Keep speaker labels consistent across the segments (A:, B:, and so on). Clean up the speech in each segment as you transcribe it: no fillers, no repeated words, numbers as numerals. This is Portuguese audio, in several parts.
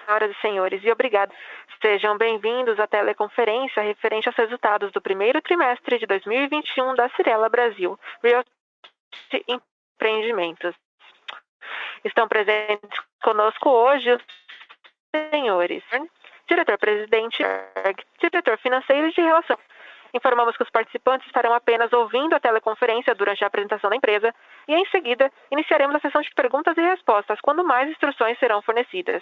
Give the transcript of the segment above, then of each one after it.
A: Senhoras e senhores, e obrigado. Sejam bem-vindos à teleconferência referente aos resultados do primeiro trimestre de 2021 da Cyrela Brasil Realty Empreendimentos. Estão presentes conosco hoje os senhores diretor-presidente, diretor financeiro e de relação. Informamos que os participantes estarão apenas ouvindo a teleconferência durante a apresentação da empresa e, em seguida, iniciaremos a sessão de perguntas e respostas, quando mais instruções serão fornecidas.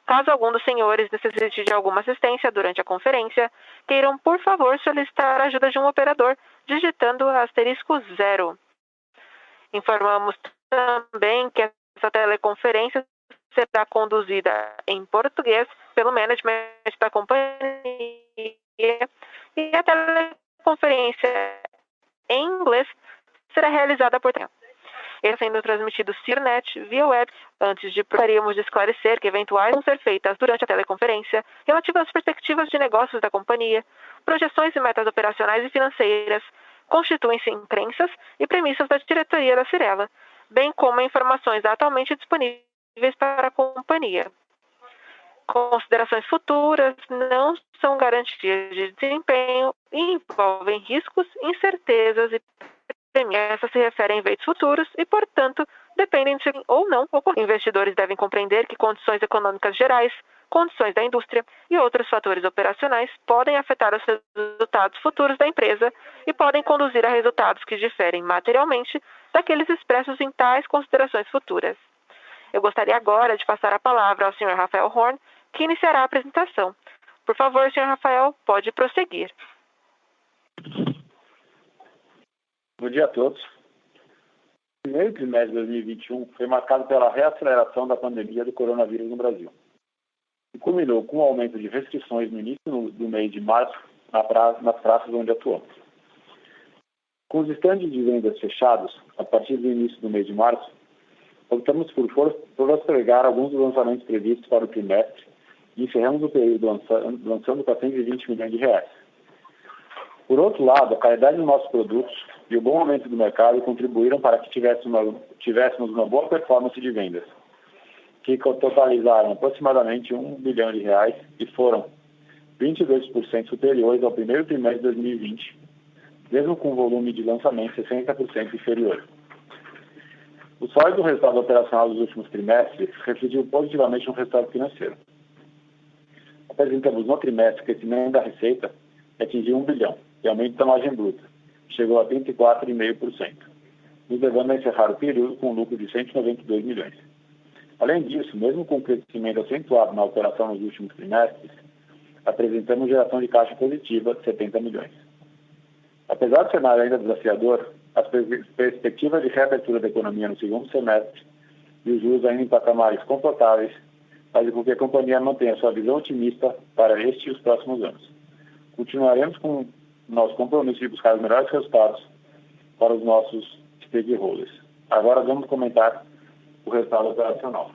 A: Caso algum dos senhores necessite de alguma assistência durante a conferência, queiram, por favor, solicitar a ajuda de um operador, digitando *0. Informamos também que essa teleconferência será conduzida em português pelo management da companhia e a teleconferência em inglês será realizada por tempo. Está sendo transmitido Cirnet via web. Antes de gostaríamos de esclarecer que eventuais vão ser feitas durante a teleconferência relativas às perspectivas de negócios da companhia, projeções e metas operacionais e financeiras, constituem-se em crenças e premissas da diretoria da Cyrela, bem como informações atualmente disponíveis para a companhia. Considerações futuras não são garantias de desempenho e envolvem riscos, incertezas e premissas. Essas se referem a eventos futuros e, portanto, dependem de se ou não ocorrer. Investidores devem compreender que condições econômicas gerais, condições da indústria e outros fatores operacionais podem afetar os resultados futuros da empresa e podem conduzir a resultados que diferem materialmente daqueles expressos em tais considerações futuras. Eu gostaria agora de passar a palavra ao Sr. Rafael Horn, que iniciará a apresentação. Por favor, Sr. Rafael, pode prosseguir.
B: Bom dia a todos. O primeiro trimestre de 2021 foi marcado pela reaceleração da pandemia do coronavírus no Brasil e culminou com o aumento de restrições no início do mês de março nas praças onde atuamos. Com os estandes de vendas fechados, a partir do início do mês de março, optamos por postergar alguns dos lançamentos previstos para o trimestre e encerramos o período lançando R$420 milhões. Por outro lado, a qualidade dos nossos produtos e o bom momento do mercado contribuíram para que tivéssemos uma boa performance de vendas, que totalizaram aproximadamente R$1 bilhão e foram 22% superiores ao primeiro trimestre de 2020, mesmo com o volume de lançamento 60% inferior. O sólido resultado operacional dos últimos trimestres refletiu positivamente no resultado financeiro. Apresentamos no trimestre crescimento da receita que atingiu R$1 bilhão e aumento da margem bruta, que chegou a 34,5%, nos levando a encerrar o período com um lucro de R$192 milhões. Além disso, mesmo com o crescimento acentuado na operação nos últimos trimestres, apresentamos geração de caixa positiva de R$70 milhões. Apesar do cenário ainda desafiador, as perspectivas de reabertura da economia no segundo semestre e os juros ainda em patamares confortáveis fazem com que a companhia mantenha sua visão otimista para este e os próximos anos. Continuaremos com nosso compromisso de buscar os melhores resultados para os nossos stakeholders. Agora vamos comentar o resultado operacional.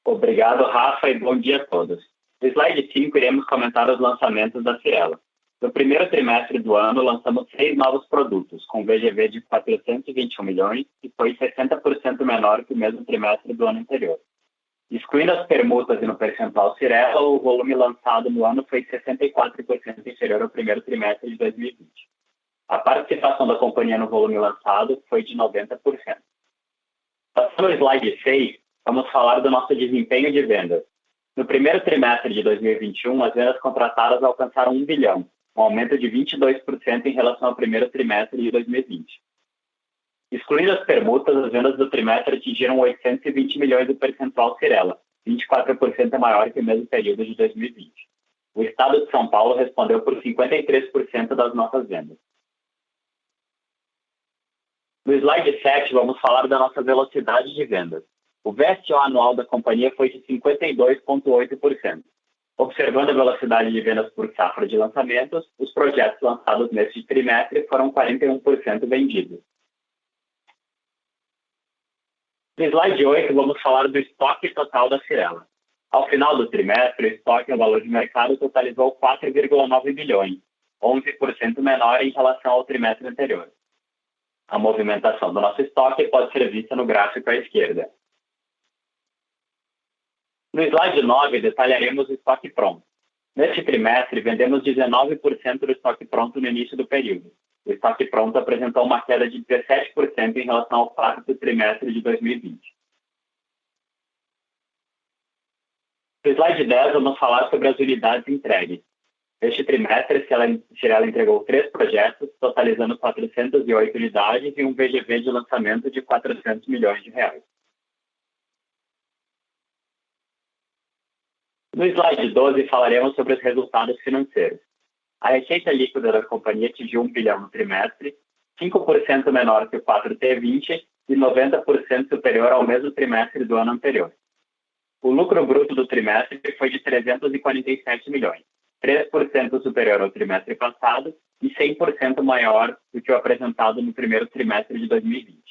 C: Obrigado, Rafa, e bom dia a todos. No slide 5, iremos comentar os lançamentos da Cyrela. No primeiro trimestre do ano, lançamos 6 novos produtos, com VGV de 421 milhões, e foi 60% menor que o mesmo trimestre do ano anterior. Excluindo as permutas e no percentual Cyrela, o volume lançado no ano foi 64% inferior ao primeiro trimestre de 2020. A participação da companhia no volume lançado foi de 90%. Passando ao slide 6, vamos falar do nosso desempenho de vendas. No primeiro trimestre de 2021, as vendas contratadas alcançaram R$1 bilhão, um aumento de 22% em relação ao primeiro trimestre de 2020. Excluindo as permutas, as vendas do trimestre atingiram 820 milhões do percentual Cyrela, 24% maior que o mesmo período de 2020. O estado de São Paulo respondeu por 53% das nossas vendas. No slide 7, vamos falar da nossa velocidade de vendas. O VSO anual da companhia foi de 52,8%. Observando a velocidade de vendas por safra de lançamentos, os projetos lançados neste trimestre foram 41% vendidos. No slide 8, vamos falar do estoque total da Cyrela. Ao final do trimestre, o estoque no valor de mercado totalizou 4,9 bilhões, 11% menor em relação ao trimestre anterior. A movimentação do nosso estoque pode ser vista no gráfico à esquerda. No slide 9, detalharemos o estoque pronto. Neste trimestre, vendemos 19% do estoque pronto no início do período. O estoque pronto apresentou uma queda de 17% em relação ao quarto trimestre de 2020. No slide 10, vamos falar sobre as unidades entregues. Neste trimestre, a Cyrela entregou 3 projetos, totalizando 408 unidades e um VGV de lançamento de R$400 milhões. No slide 12, falaremos sobre os resultados financeiros. A receita líquida da companhia atingiu 1 bilhão no trimestre, 5% menor que o 4T20 e 90% superior ao mesmo trimestre do ano anterior. O lucro bruto do trimestre foi de 347 milhões, 3% superior ao trimestre passado e 100% maior do que o apresentado no primeiro trimestre de 2020.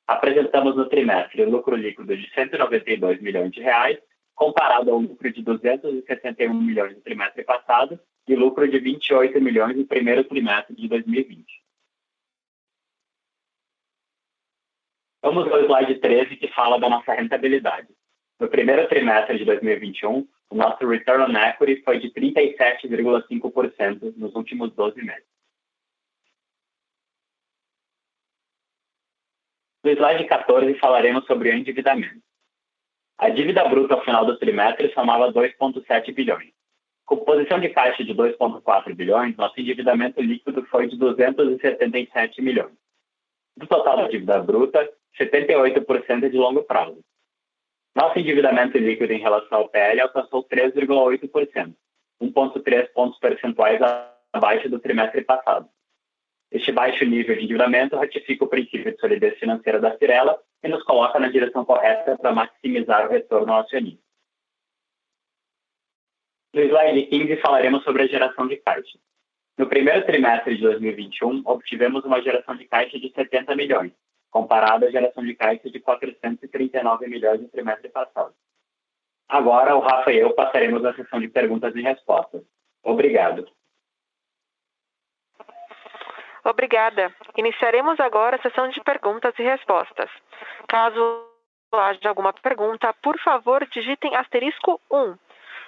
C: Apresentamos no trimestre lucro líquido de 192 milhões de reais, comparado ao lucro de 261 milhões no trimestre passado e lucro de 28 milhões no primeiro trimestre de 2020. Vamos ao slide 13, que fala da nossa rentabilidade. No primeiro trimestre de 2021, o nosso Return on Equity foi de 37,5% nos últimos 12 meses. No slide 14, falaremos sobre o endividamento. A dívida bruta ao final do trimestre somava 2,7 bilhões. Com posição de caixa de 2,4 bilhões, nosso endividamento líquido foi de 277 milhões. Do total da dívida bruta, 78% é de longo prazo. Nosso endividamento líquido em relação ao PL alcançou 3,8%, 1,3 pontos percentuais abaixo do trimestre passado. Este baixo nível de endividamento ratifica o princípio de solidez financeira da Cyrela e nos coloca na direção correta para maximizar o retorno ao acionista. No slide 15, falaremos sobre a geração de caixa. No primeiro trimestre de 2021, obtivemos uma geração de caixa de 70 milhões, comparado à geração de caixa de 439 milhões no trimestre passado. Agora, o Rafa e eu passaremos a sessão de perguntas e respostas. Obrigado.
A: Obrigada. Iniciaremos agora a sessão de perguntas e respostas. Caso haja alguma pergunta, por favor, digitem *1.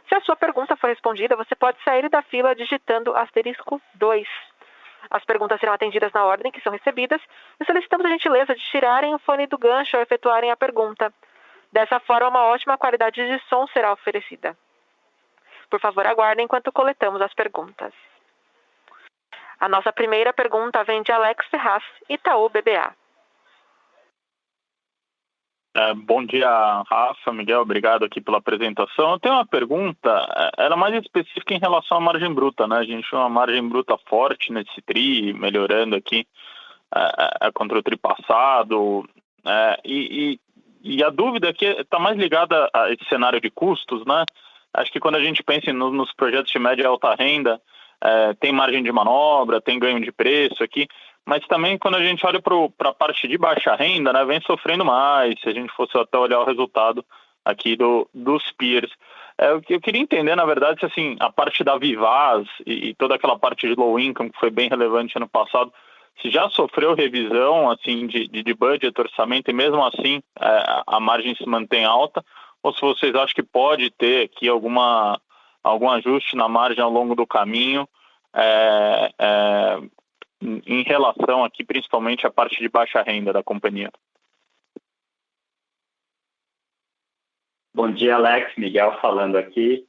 A: Se a sua pergunta for respondida, você pode sair da fila digitando *2. As perguntas serão atendidas na ordem que são recebidas e solicitamos a gentileza de tirarem o fone do gancho ao efetuarem a pergunta. Dessa forma, uma ótima qualidade de som será oferecida. Por favor, aguardem enquanto coletamos as perguntas. A nossa primeira pergunta vem de Alex Ferraz, Itaú BBA.
D: Bom dia, Rafa, Miguel, obrigado aqui pela apresentação. Eu tenho uma pergunta, ela mais específica em relação à margem bruta, né? A gente tem uma margem bruta forte nesse TRI, melhorando aqui contra o TRI passado, e a dúvida aqui está mais ligada a esse cenário de custos, né? Acho que quando a gente pensa nos projetos de média e alta renda, tem margem de manobra, tem ganho de preço aqui, mas também quando a gente olha para a parte de baixa renda, né, vem sofrendo mais, se a gente fosse até olhar o resultado aqui dos peers. Eu queria entender, na verdade, se assim, a parte da Vivaz e toda aquela parte de low income que foi bem relevante ano passado, se já sofreu revisão assim, de budget, orçamento, e mesmo assim a margem se mantém alta, ou se vocês acham que pode ter aqui algum ajuste na margem ao longo do caminho, em relação aqui principalmente à parte de baixa renda da companhia.
C: Bom dia, Alex. Miguel falando aqui.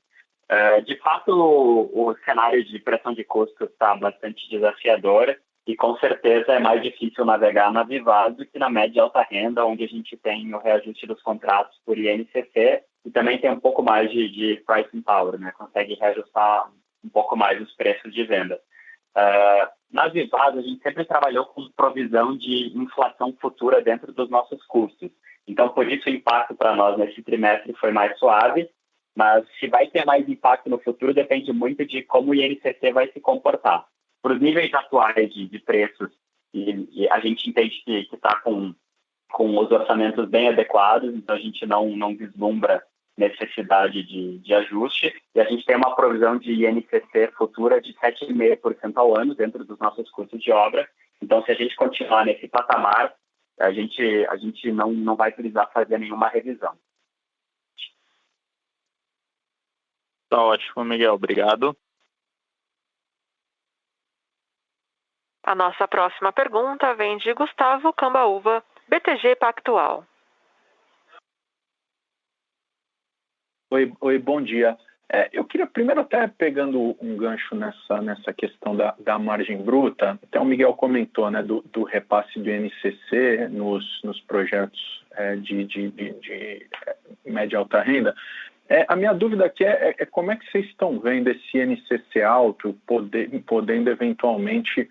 C: De fato, o cenário de pressão de custos está bastante desafiador e com certeza é mais difícil navegar na Vivaz do que na média e alta renda, onde a gente tem o reajuste dos contratos por INCC e também tem um pouco mais de pricing power, né? Consegue reajustar um pouco mais os preços de venda. Na Vivaz, a gente sempre trabalhou com provisão de inflação futura dentro dos nossos custos. Então, por isso, o impacto para nós nesse trimestre foi mais suave, mas se vai ter mais impacto no futuro depende muito de como o INCC vai se comportar. Para os níveis atuais de preços, e a gente entende que está com os orçamentos bem adequados, então a gente não vislumbra necessidade de ajuste, e a gente tem uma provisão de INCC futura de 7,5% ao ano dentro dos nossos custos de obra. Então, se a gente continuar nesse patamar, a gente não vai precisar fazer nenhuma revisão.
D: Tá ótimo, Miguel. Obrigado.
A: A nossa próxima pergunta vem de Gustavo Cambaúva, BTG Pactual.
E: Oi, bom dia. Eu queria primeiro, até pegando um gancho nessa questão da margem bruta, até o Miguel comentou, né, do repasse do INCC nos projetos de média e alta renda. A minha dúvida aqui é como é que vocês estão vendo esse INCC alto podendo eventualmente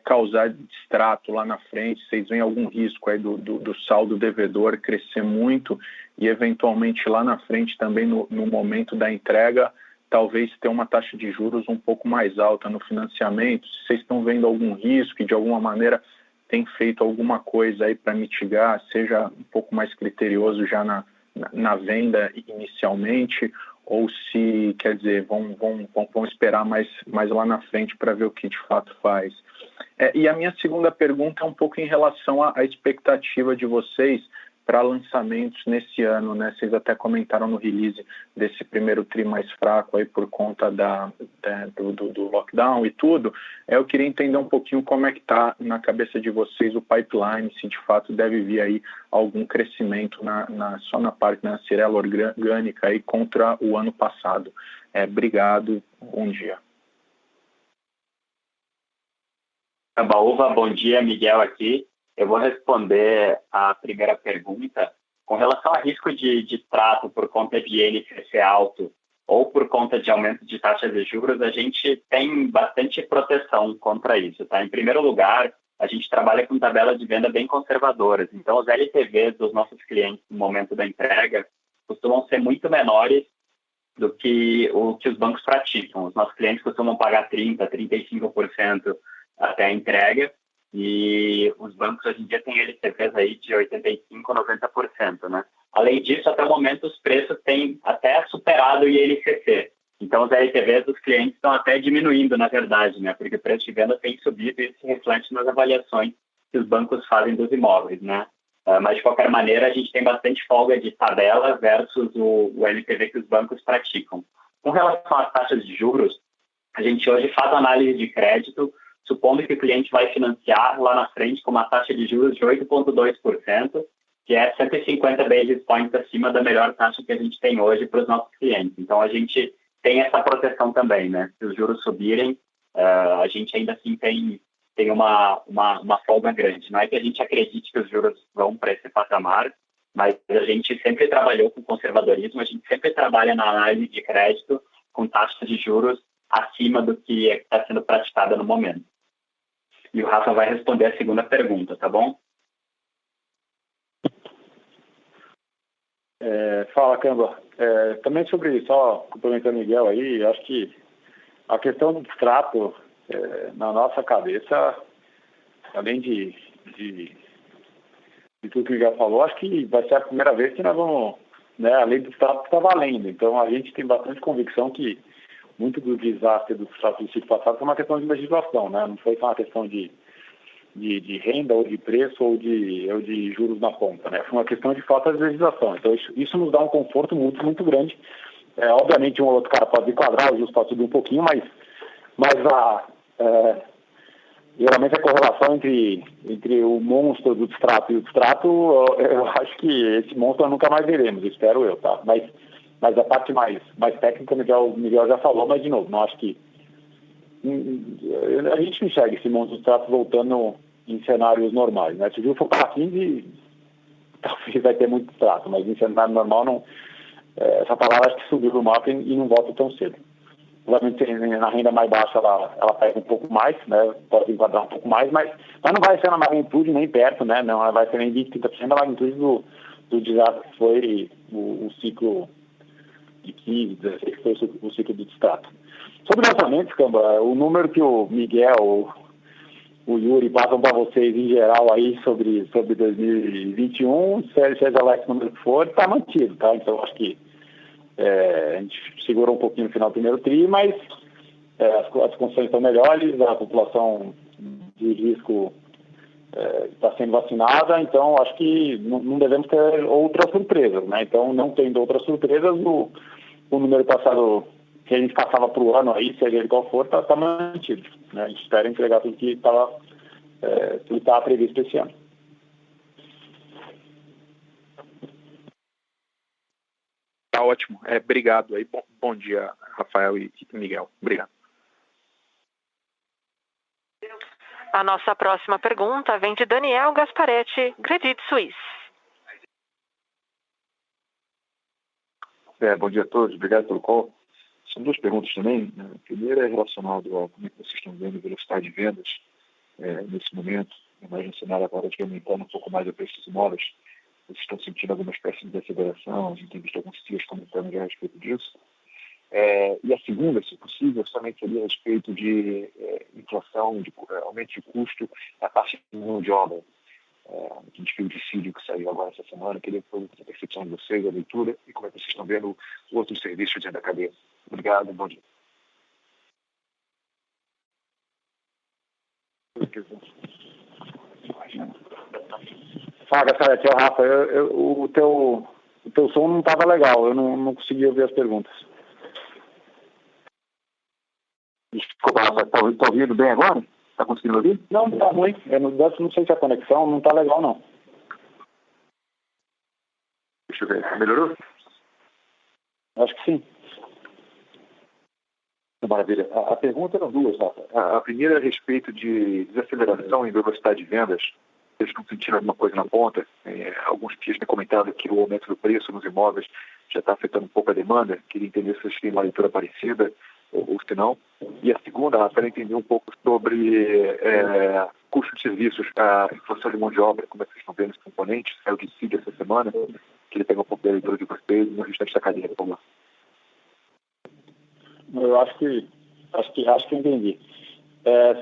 E: causar distrato lá na frente? Vocês veem algum risco aí do saldo devedor crescer muito e eventualmente lá na frente também no momento da entrega talvez ter uma taxa de juros um pouco mais alta no financiamento? Se vocês estão vendo algum risco e de alguma maneira tem feito alguma coisa aí para mitigar, seja um pouco mais criterioso já na venda inicialmente, ou se, quer dizer, vão esperar mais lá na frente para ver o que de fato faz. E a minha segunda pergunta é um pouco em relação à expectativa de vocês para lançamentos nesse ano, né? Vocês até comentaram no release desse primeiro tri mais fraco aí por conta do lockdown e tudo. Eu queria entender um pouquinho como é que está na cabeça de vocês o pipeline, se de fato deve vir aí algum crescimento só na parte da Cyrela orgânica aí contra o ano passado. Obrigado, bom dia.
C: Cambaúva, bom dia, Miguel aqui. Eu vou responder a primeira pergunta. Com relação a risco de trato por conta de INCC alto ou por conta de aumento de taxas de juros, a gente tem bastante proteção contra isso. Tá? Em primeiro lugar, a gente trabalha com tabela de venda bem conservadoras. Então, os LTVs dos nossos clientes no momento da entrega costumam ser muito menores do que o que os bancos praticam. Os nossos clientes costumam pagar 30%, 35% até a entrega, e os bancos hoje em dia têm LTVs aí de 85%, 90%, né? Além disso, até o momento, os preços têm até superado o INCC. Então, os LTVs dos clientes estão até diminuindo, na verdade, né? Porque o preço de venda tem subido e isso se reflete nas avaliações que os bancos fazem dos imóveis, né? Mas, de qualquer maneira, a gente tem bastante folga de tabela versus o LTV que os bancos praticam. Com relação às taxas de juros, a gente hoje faz análise de crédito, supondo que o cliente vai financiar lá na frente com uma taxa de juros de 8,2%, que é 150 basis points acima da melhor taxa que a gente tem hoje para os nossos clientes. Então, a gente tem essa proteção também, né? Se os juros subirem, a gente ainda assim tem uma folga grande. Não é que a gente acredite que os juros vão para esse patamar, mas a gente sempre trabalhou com conservadorismo, a gente sempre trabalha na análise de crédito com taxa de juros acima do que está sendo praticada no momento. E o Rafa vai responder a segunda pergunta, tá bom?
B: Fala, Camba. Também só complementando o Miguel aí, acho que a questão do distrato, na nossa cabeça, além de tudo que o Miguel falou, acho que vai ser a primeira vez que nós vamos, né, a lei do distrato está valendo. Então, a gente tem bastante convicção que muito do desastre do distrato do ciclo passado foi uma questão de legislação, né? Não foi só uma questão de renda ou de preço ou de juros na ponta, né? Foi uma questão de falta de legislação. Então, isso nos dá um conforto muito grande. Obviamente, um ou outro cara pode enquadrar, o juros pode subir um pouquinho, mas geralmente a correlação entre o monstro do distrato e o distrato, eu acho que esse monstro nunca mais veremos, espero eu, tá? Mas a parte mais técnica, o Miguel já falou, mas de novo, não acho que a gente não enxerga esse monstro do distrato voltando em cenários normais, né? Se o juro for para 15, talvez vai ter muito distrato, mas em cenário normal, não, essa palavra acho que subiu do mapa e não volta tão cedo. Obviamente, na renda mais baixa, ela pega um pouco mais, né? Pode enquadrar um pouco mais, mas não vai ser na magnitude nem perto, né? Não, ela vai ser nem 20%, 30% da magnitude do desastre que foi o ciclo de 15, 16, que foi o ciclo do distrato. Sobre lançamentos, Camba, o número que o Miguel, o Yuri passam para vocês em geral aí sobre 2021, seja lá esse número que for, está mantido, tá? Então, acho que a gente segurou um pouquinho no final do primeiro tri, mas as condições estão melhores, a população de risco está sendo vacinada, então acho que não devemos ter outras surpresas, né? Então, não tendo outras surpresas, o número passado que a gente passava para o ano aí, seja ele qual for, está mantido. Né? A gente espera entregar tudo que estava previsto esse ano.
E: Tá ótimo. Obrigado aí. Bom dia, Rafael e Miguel. Obrigado.
A: A nossa próxima pergunta vem de Daniel Gasparetti, Credit Suisse.
F: Bom dia a todos, obrigado pelo call. São duas perguntas também. A primeira é relacionada ao como é que vocês estão vendo a velocidade de vendas nesse momento, mais no cenário agora de aumentando um pouco mais o preço dos imóveis. Vocês estão sentindo alguma espécie de desaceleração? A gente tem visto alguns CEOs comentando já a respeito disso. E a segunda, se possível, somente seria a respeito de inflação, de aumento de custo na parte de mão de obra. A gente viu o dissídio que saiu agora essa semana. Queria saber a percepção de vocês, a leitura, e como é que vocês estão vendo outros serviços dentro da cadeia. Obrigado, bom dia.
B: Fala, Gasparetti, é o Rafa. O teu som não estava legal, eu não consegui ouvir as perguntas.
F: Desculpa, Rafa, está ouvindo bem agora? Está conseguindo ouvir?
B: Não, está ruim. Eu não sei se a conexão não está legal, não.
F: Deixa eu ver. Melhorou?
B: Acho que sim.
F: Maravilha. A pergunta eram duas, Rafa. A primeira é a respeito de desaceleração em velocidade de vendas. Vocês estão sentindo alguma coisa na ponta? Alguns dias têm comentado que o aumento do preço nos imóveis já está afetando um pouco a demanda. Queria entender se vocês têm uma leitura parecida ou se não. E a segunda, Rafa, era entender um pouco sobre custo de serviços, a inflação de mão de obra, como é que vocês estão vendo esse componente. Saiu de CID essa semana. Queria pegar um pouco da leitura de vocês no restante da cadeia, por favor.
B: Eu acho que entendi.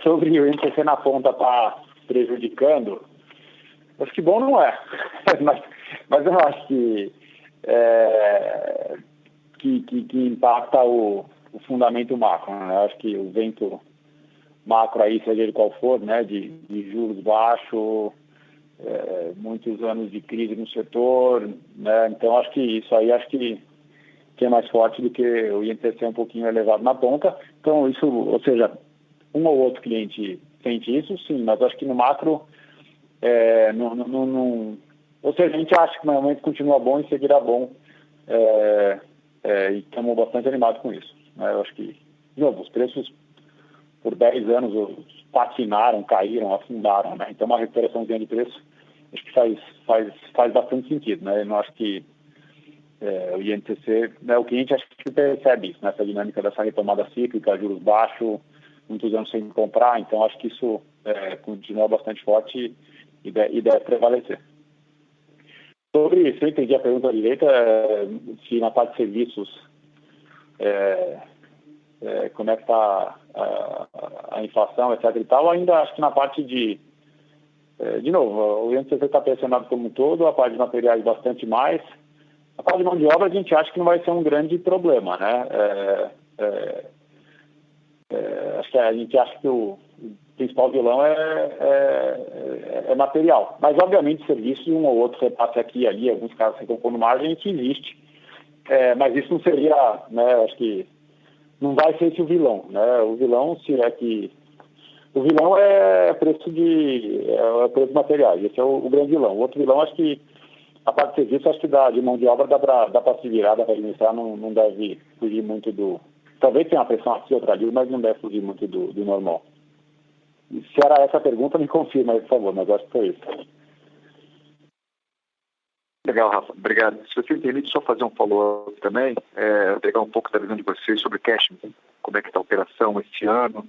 B: Sobre o INCC na ponta está prejudicando, acho que bom não é. mas eu acho que impacta o fundamento macro. Né? Eu acho que o vento macro aí, seja ele qual for, né, de juros baixos, muitos anos de crise no setor, né? Então acho que isso aí que é mais forte do que o INPC um pouquinho elevado na ponta. Então isso, ou seja, um ou outro cliente sente isso, sim, mas acho que no macro ou seja, a gente acha que o momento continua bom e seguirá bom, e estamos bastante animados com isso, né? Eu acho que, de novo, os preços por 10 anos patinaram, caíram, afundaram, né? Então uma recuperaçãozinha de preço acho que faz bastante sentido, né? Eu não acho que o INCC, né, o cliente acho que percebe isso, né, essa dinâmica dessa retomada cíclica, juros baixos, muitos anos sem comprar, então acho que isso continua bastante forte e deve prevalecer. Sobre, se eu entendi a pergunta direita, se na parte de serviços, como é que está a inflação, etc e tal, ainda acho que na parte de novo, o INCC está pressionado como um todo, a parte de materiais bastante mais. A parte de mão de obra a gente acha que não vai ser um grande problema, né? Acho que a gente acha que o principal vilão é material. Mas, obviamente, serviço, um ou outro repasse aqui e ali, alguns casos se compõem no margem, que existe. Mas isso não seria, né? Acho que não vai ser esse o vilão, né? O vilão, o vilão é preço de materiais. Esse é o grande vilão. O outro vilão, acho que a parte de serviço, acho que de mão de obra dá para se virar, dá para administrar, não deve fugir muito do... Talvez tenha uma pressão aqui, outra ali, mas não deve fugir muito do normal. E se era essa a pergunta, me confirma aí, por favor, mas acho que foi isso.
F: Legal, Rafa. Obrigado. Se você permite só fazer um follow-up também, pegar um pouco da visão de vocês sobre cash, como é que está a operação esse ano.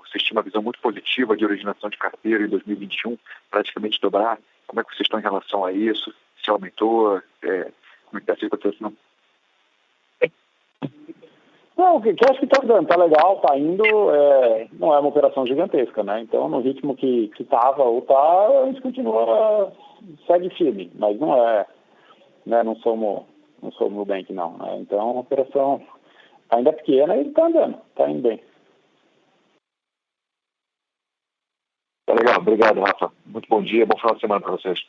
F: Vocês tinham uma visão muito positiva de originação de carteira em 2021, praticamente dobrar. Como é que vocês estão em relação a isso? Se aumentou? Como é que está a situação?
B: Não, o que acho que está dando, está legal, está indo, não é uma operação gigantesca, né? Então, no ritmo que estava ou está, a gente continua, segue firme, mas não é, né? Não somos Nubank, não, né? Então, a operação ainda é pequena e está andando, está indo bem.
F: Tá legal, obrigado, Rafa. Muito bom dia, bom final de semana para vocês.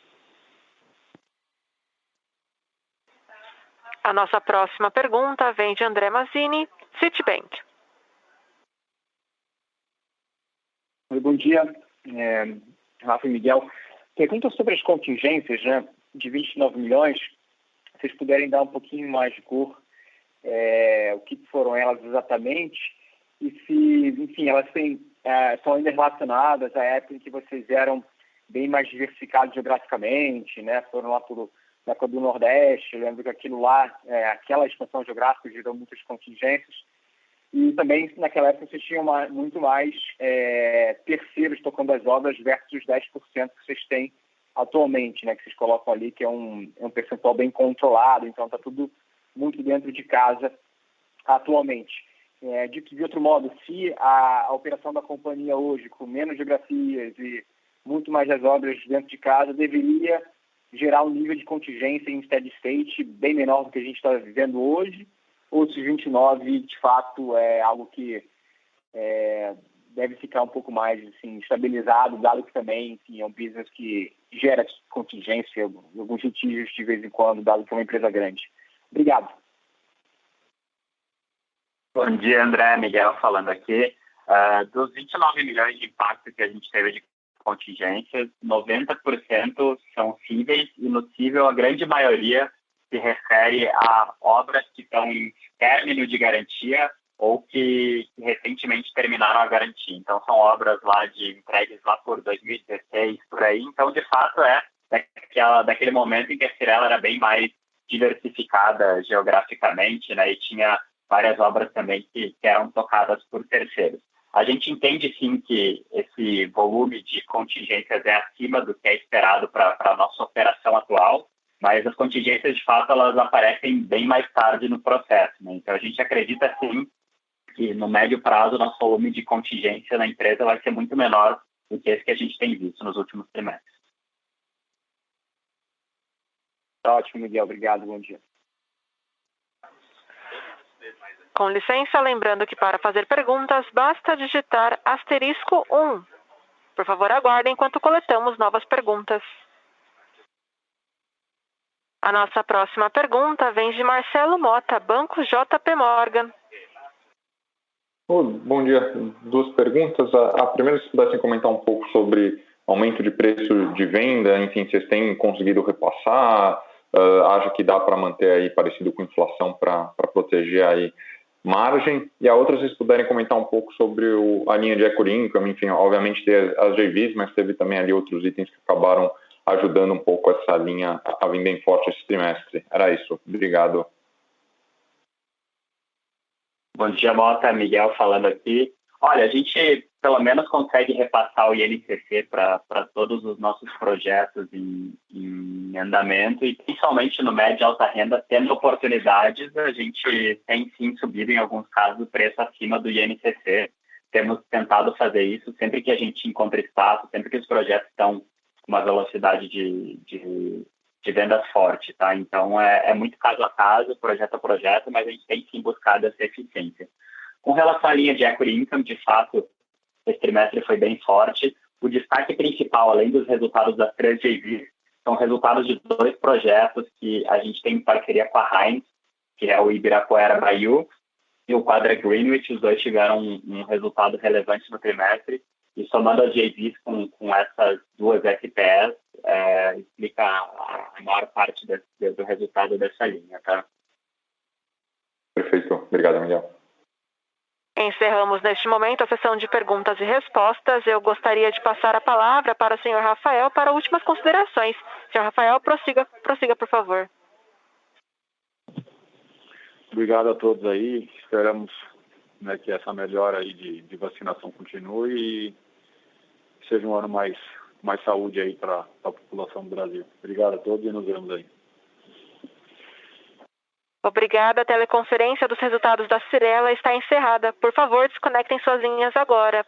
A: A nossa próxima pergunta vem de André Mazzini, Citibank.
G: Bom dia, Rafa e Miguel. Pergunta sobre as contingências, né, de 29 milhões. Se vocês puderem dar um pouquinho mais de cor, o que foram elas exatamente e se, enfim, elas são ainda relacionadas à época em que vocês eram bem mais diversificados geograficamente, né? Foram lá na época do Nordeste. Eu lembro que aquilo lá, aquela expansão geográfica gerou muitas contingências. E também, naquela época, vocês tinham muito mais terceiros tocando as obras versus os 10% que vocês têm atualmente, né? Que vocês colocam ali, que é um percentual bem controlado. Então, está tudo muito dentro de casa atualmente. Dito de outro modo, se a operação da companhia hoje, com menos geografias e muito mais as obras dentro de casa, deveria gerar um nível de contingência em steady state bem menor do que a gente está vivendo hoje, ou se 29, de fato, é algo que deve ficar um pouco mais assim, estabilizado, dado que também, enfim, é um business que gera contingência, alguns litígios de vez em quando, dado que é uma empresa grande. Obrigado.
C: Bom dia, André. Miguel falando aqui. Dos 29 milhões de impacto que a gente teve de contingências, 90% são cíveis e no cível a grande maioria se refere a obras que estão em término de garantia ou que recentemente terminaram a garantia. Então, são obras lá entregues lá por 2016, por aí. Então, de fato, daquele momento em que a Cyrela era bem mais diversificada geograficamente, né, e tinha várias obras também que eram tocadas por terceiros. A gente entende, sim, que esse volume de contingências é acima do que é esperado para a nossa operação atual, mas as contingências, de fato, elas aparecem bem mais tarde no processo, né? Então, a gente acredita, sim, que no médio prazo o nosso volume de contingência na empresa vai ser muito menor do que esse que a gente tem visto nos últimos trimestres.
G: Ótimo, Miguel. Obrigado. Bom dia.
A: Com licença, lembrando que para fazer perguntas, basta digitar *1. Por favor, aguardem enquanto coletamos novas perguntas. A nossa próxima pergunta vem de Marcelo Mota, Banco JP Morgan.
H: Bom dia. Duas perguntas. A primeira, se pudessem comentar um pouco sobre aumento de preço de venda, enfim, vocês têm conseguido repassar, acho que dá para manter aí parecido com inflação para proteger aí margem. E a outra, se vocês puderem comentar um pouco sobre a linha de equity income, enfim, obviamente tem as JVs, mas teve também ali outros itens que acabaram ajudando um pouco essa linha a vir bem forte esse trimestre. Era isso. Obrigado.
C: Bom dia, Mota. Miguel falando aqui. Olha, a gente pelo menos consegue repassar o INCC para todos os nossos projetos em andamento e principalmente no médio e alta renda, tendo oportunidades, a gente tem sim subido em alguns casos o preço acima do INCC. Temos tentado fazer isso sempre que a gente encontra espaço, sempre que os projetos estão com uma velocidade de vendas forte, tá? Então é muito caso a caso, projeto a projeto, mas a gente tem sim buscado essa eficiência. Com relação à linha de equity income, de fato, esse trimestre foi bem forte. O destaque principal, além dos resultados das 3 JVs, são resultados de 2 projetos que a gente tem em parceria com a Heinz, que é o Ibirapuera Bayou e o Quadra Greenwich. Os dois tiveram um resultado relevante no trimestre. E somando as JVs com essas 2 FPS, explica a maior parte do resultado dessa linha, tá?
H: Perfeito. Obrigado, Miguel.
A: Encerramos neste momento a sessão de perguntas e respostas. Eu gostaria de passar a palavra para o senhor Rafael para últimas considerações. Senhor Rafael, prossiga, por favor.
B: Obrigado a todos aí. Esperamos, né, que essa melhora aí de vacinação continue e seja um ano mais saúde aí para a população do Brasil. Obrigado a todos e nos vemos aí.
A: Obrigada. A teleconferência dos resultados da Cyrela está encerrada. Por favor, desconectem suas linhas agora.